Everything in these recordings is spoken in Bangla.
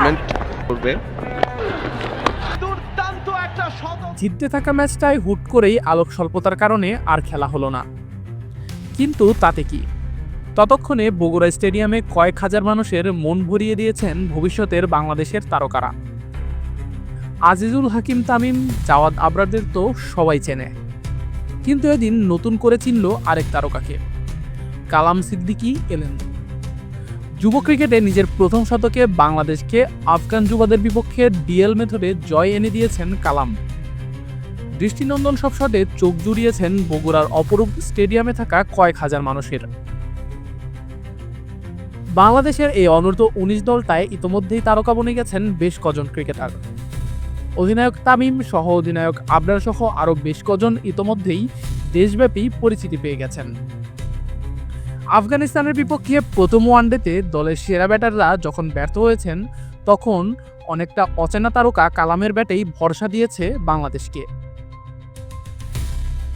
টুর্নামেন্ট করবে। জিততে থাকা ম্যাচটায় হুট করেই আলোক স্বল্পতার কারণে আর খেলা হলো না, কিন্তু তাতে কি, ততক্ষণে বগুড়া স্টেডিয়ামে কয়েক হাজার মানুষের মন ভরিয়ে দিয়েছেন ভবিষ্যতের বাংলাদেশের তারকারা। আজিজুল হাকিম, তামিম, জাওয়াদ আবরারদের তো সবাই চেনে, কিন্তু এদিন নতুন করে চিনল আরেক তারকাকে। কালাম সিদ্দিকী এলেন। যুব ক্রিকেটে নিজের প্রথম শতকে বাংলাদেশকে আফগান যুবাদের বিপক্ষে ডিএল মেথডে জয় এনে দিয়েছেন কালাম। দৃষ্টিনন্দন সব শটে চোখ জুড়িয়েছেন বগুড়ার অপরূপ স্টেডিয়ামে থাকা কয়েক হাজার মানুষের। বাংলাদেশের এই অনূর্ধ্ব-19 দলটায় ইতোমধ্যেই তারকা বনে গেছেন বেশ কজন ক্রিকেটার। অধিনায়ক তামিম সহ অধিনায়ক আবরার সহ আরও বেশ কজন ইতোমধ্যেই দেশব্যাপী পরিচিতি পেয়ে গেছেন। আফগানিস্তানের বিপক্ষে প্রথম ওয়ানডেতে দলের সেরা ব্যাটাররা যখন ব্যর্থ হয়েছেন, তখন অনেকটা অচেনা তারকা কালামের ব্যাটেই ভরসা দিয়েছে বাংলাদেশকে।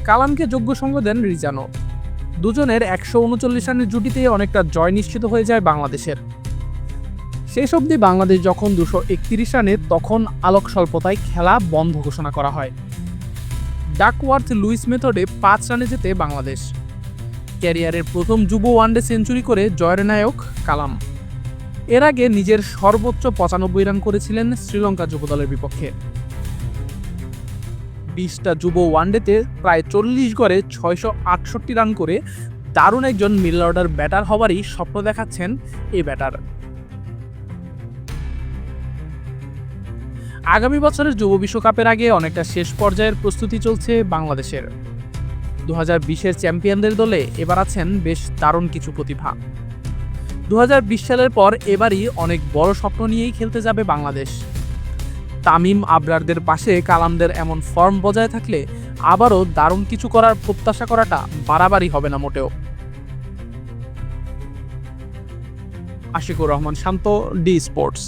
কালামকে যোগ্য সঙ্গ দেন রিজানো। দুজনের 139 রানের জুটিতে অনেকটা জয় নিশ্চিত হয়ে যায় বাংলাদেশের। শেষ অবধি বাংলাদেশ যখন 231 রানে, তখন আলোক স্বল্পতায় খেলা বন্ধ ঘোষণা করা হয়। ডাকওয়ার্থ লুইস মেথডে 5 রানে জেতে বাংলাদেশ। ক্যারিয়ারের প্রথম যুব ওয়ানডে সেঞ্চুরি করে জয়ের নায়ক কালাম। এর আগে নিজের সর্বোচ্চ 95 রান করেছিলেন শ্রীলঙ্কা যুব দলের বিপক্ষে। 20টা যুব ওয়ানডেতে প্রায় 40 গড়ে 668 রান করে দারুণ একজন মিডল অর্ডার ব্যাটার হওয়ারই স্বপ্ন দেখাচ্ছেন এই ব্যাটার। আগামী বছরের যুব বিশ্বকাপের আগে অনেকটা শেষ পর্যায়ের প্রস্তুতি চলছে বাংলাদেশের। 2020-এর চ্যাম্পিয়নদের দলে এবার আছেন বেশ দারুণ কিছু প্রতিভা। 2020 সালের পর এবারই অনেক বড় স্বপ্ন নিয়েই খেলতে যাবে বাংলাদেশ। তামিম আবরারদের পাশে কালামদের এমন ফর্ম বজায় থাকলে আবারও দারুণ কিছু করার প্রত্যাশা করাটা বাড়াবাড়ি হবে না মোটেও। আশিকুর রহমান শান্ত, ডি স্পোর্টস।